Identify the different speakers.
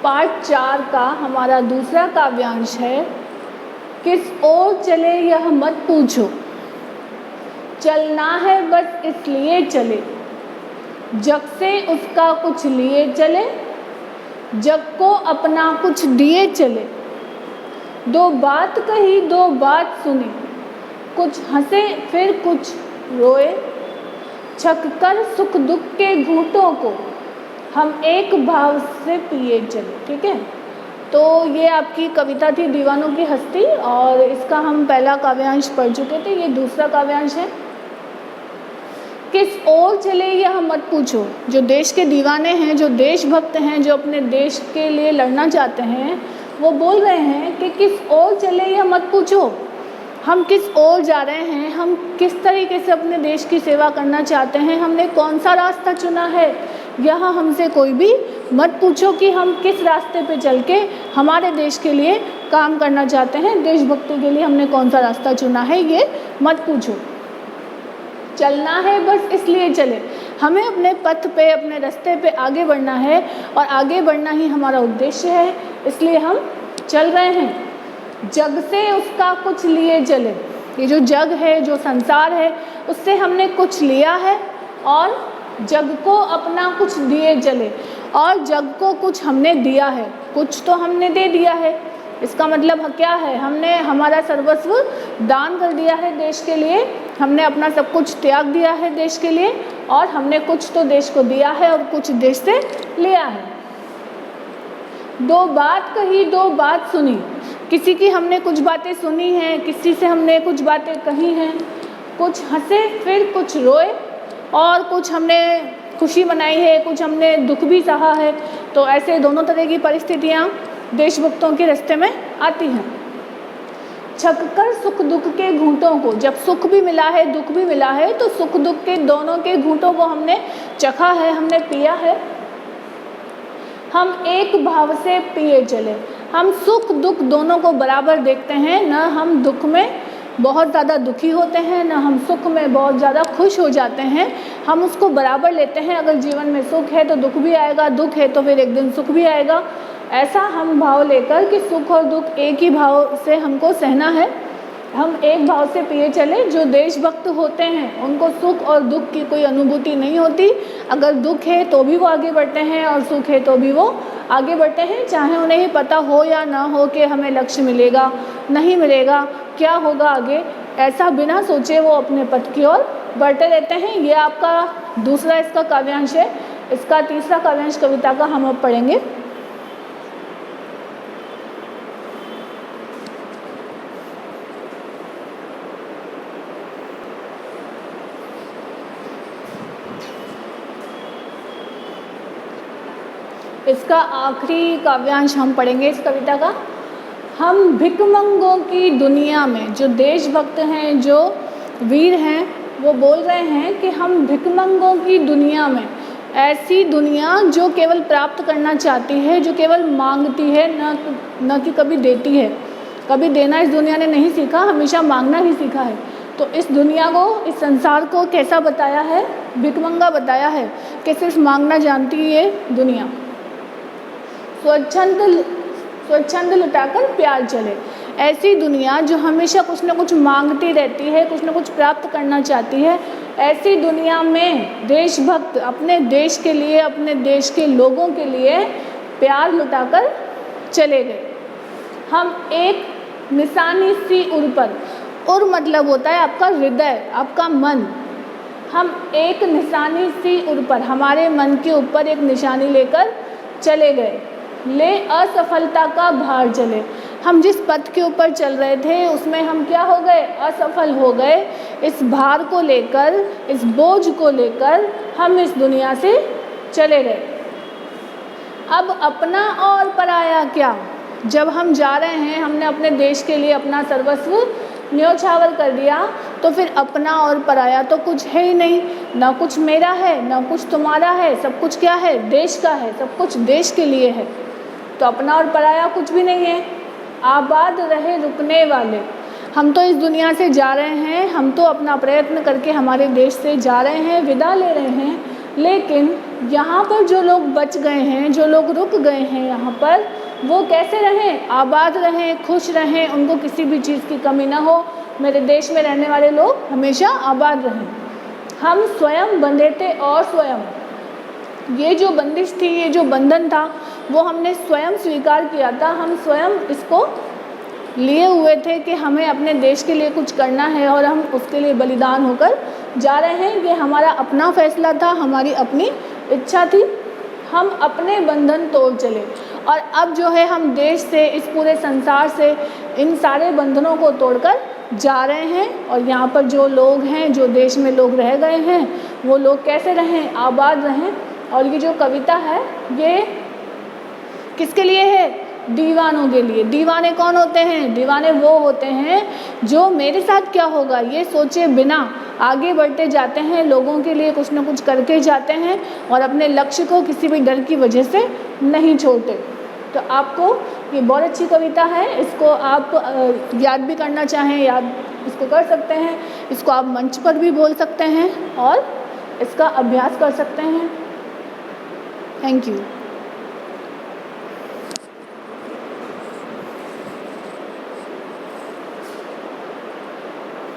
Speaker 1: पाठ 4 का हमारा दूसरा काव्यांश है, किस ओर चले यह मत पूछो, चलना है बस इसलिए चले, जग से उसका कुछ लिए चले, जग को अपना कुछ दिए चले। दो बात कही दो बात सुनी, कुछ हंसे फिर कुछ रोए, छक कर सुख दुख के घूंटों को हम एक भाव से पिए चले। ठीक है, तो ये आपकी कविता थी दीवानों की हस्ती, और इसका हम पहला काव्यांश पढ़ चुके थे। ये दूसरा काव्यांश है, किस ओर चले यह मत पूछो। जो देश के दीवाने हैं, जो देशभक्त हैं, जो अपने देश के लिए लड़ना चाहते हैं, वो बोल रहे हैं कि किस ओर चले यह मत पूछो। हम किस ओर जा रहे हैं, हम किस तरीके से अपने देश की सेवा करना चाहते हैं, हमने कौन सा रास्ता चुना है, यह हमसे कोई भी मत पूछो कि हम किस रास्ते पे चल के हमारे देश के लिए काम करना चाहते हैं, देशभक्ति के लिए हमने कौन सा रास्ता चुना है, ये मत पूछो। चलना है बस इसलिए चले, हमें अपने पथ पे, अपने रास्ते पे आगे बढ़ना है, और आगे बढ़ना ही हमारा उद्देश्य है, इसलिए हम चल रहे हैं। जग से उसका कुछ लिए चले, ये जो जग है, जो संसार है, उससे हमने कुछ लिया है और जग को अपना कुछ दिए चले, और जग को कुछ हमने दिया है, कुछ तो हमने दे दिया है। इसका मतलब क्या है, हमने हमारा सर्वस्व दान कर दिया है देश के लिए, हमने अपना सब कुछ त्याग दिया है देश के लिए, और हमने कुछ तो देश को दिया है और कुछ देश से लिया है। दो बात कही दो बात सुनी, किसी की हमने कुछ बातें सुनी हैं, किसी से हमने कुछ बातें कही हैं, कुछ हंसे फिर कुछ रोए, और कुछ हमने खुशी मनाई है, कुछ हमने दुख भी सहा है। तो ऐसे दोनों तरह की परिस्थितियाँ देशभक्तों के रास्ते में आती हैं। छक कर सुख दुख के घूंटों को, जब सुख भी मिला है दुख भी मिला है, तो सुख दुख के दोनों के घूंटों को हमने चखा है, हमने पिया है। हम एक भाव से पिए चले, हम सुख दुख दोनों को बराबर देखते हैं, न हम दुख में बहुत ज़्यादा दुखी होते हैं, न हम सुख में बहुत ज़्यादा खुश हो जाते हैं, हम उसको बराबर लेते हैं। अगर जीवन में सुख है तो दुख भी आएगा, दुख है तो फिर एक दिन सुख भी आएगा, ऐसा हम भाव लेकर कि सुख और दुख एक ही भाव से हमको सहना है, हम एक भाव से पिए चले। जो देशभक्त होते हैं उनको सुख और दुख की कोई अनुभूति नहीं होती, अगर दुख है तो भी वो आगे बढ़ते हैं और सुख है तो भी वो आगे बढ़ते हैं, चाहे उन्हें ही पता हो या ना हो कि हमें लक्ष्य मिलेगा नहीं मिलेगा, क्या होगा आगे, ऐसा बिना सोचे वो अपने पथ की ओर बढ़ते रहते हैं। ये आपका दूसरा इसका काव्यांश है। इसका तीसरा काव्यांश कविता का हम अब पढ़ेंगे। इसका आखिरी काव्यांश हम पढ़ेंगे इस कविता का। हम भिखमंगों की दुनिया में, जो देशभक्त हैं, जो वीर हैं, वो बोल रहे हैं कि हम भिखमंगों की दुनिया में, ऐसी दुनिया जो केवल प्राप्त करना चाहती है, जो केवल मांगती है, न कि कभी देती है। कभी देना इस दुनिया ने नहीं सीखा, हमेशा मांगना ही सीखा है। तो इस दुनिया को, इस संसार को कैसा बताया है, भिखमंगा बताया है कि सिर्फ मांगना जानती है ये दुनिया। स्वच्छंद लुटाकर प्यार चले, ऐसी दुनिया जो हमेशा कुछ न कुछ मांगती रहती है, कुछ न कुछ प्राप्त करना चाहती है, ऐसी दुनिया में देशभक्त अपने देश के लिए, अपने देश के लोगों के लिए प्यार लुटाकर चले गए। हम एक निशानी सी उर पर, उर मतलब होता है आपका हृदय, आपका मन। हम एक निशानी सी उर पर, हमारे मन के ऊपर एक निशानी लेकर चले गए। ले असफलता का भार चले, हम जिस पथ के ऊपर चल रहे थे उसमें हम क्या हो गए, असफल हो गए। इस भार को लेकर, इस बोझ को लेकर हम इस दुनिया से चले गए। अब अपना और पराया क्या, जब हम जा रहे हैं, हमने अपने देश के लिए अपना सर्वस्व न्योछावर कर दिया, तो फिर अपना और पराया तो कुछ है ही नहीं, ना कुछ मेरा है ना कुछ तुम्हारा है, सब कुछ क्या है, देश का है, सब कुछ देश के लिए है। तो अपना और पराया कुछ भी नहीं है। आबाद रहे रुकने वाले, हम तो इस दुनिया से जा रहे हैं, हम तो अपना प्रयत्न करके हमारे देश से जा रहे हैं, विदा ले रहे हैं, लेकिन यहाँ पर जो लोग बच गए हैं, जो लोग रुक गए हैं यहाँ पर, वो कैसे रहें? आबाद रहें, खुश रहें, उनको किसी भी चीज़ की कमी ना हो। मेरे देश में रहने वाले लोग हमेशा आबाद रहें। हम स्वयं बंधे थे और स्वयं ये जो बंदिश थी, ये जो बंधन था, वो हमने स्वयं स्वीकार किया था। हम स्वयं इसको लिए हुए थे कि हमें अपने देश के लिए कुछ करना है और हम उसके लिए बलिदान होकर जा रहे हैं। ये हमारा अपना फैसला था, हमारी अपनी इच्छा थी। हम अपने बंधन तोड़ चले और अब जो है हम देश से, इस पूरे संसार से इन सारे बंधनों को तोड़कर जा रहे हैं। और यहाँ पर जो लोग हैं, जो देश में लोग रह गए हैं, वो लोग कैसे रहें? आबाद रहें। और ये जो कविता है ये किसके लिए है? दीवानों के लिए। दीवाने कौन होते हैं? दीवाने वो होते हैं जो मेरे साथ क्या होगा ये सोचे बिना आगे बढ़ते जाते हैं, लोगों के लिए कुछ ना कुछ करके जाते हैं और अपने लक्ष्य को किसी भी डर की वजह से नहीं छोड़ते। तो आपको ये बहुत अच्छी कविता है, इसको आप याद भी करना चाहें, याद इसको कर सकते हैं। इसको आप मंच पर भी बोल सकते हैं और इसका अभ्यास कर सकते हैं। Thank you.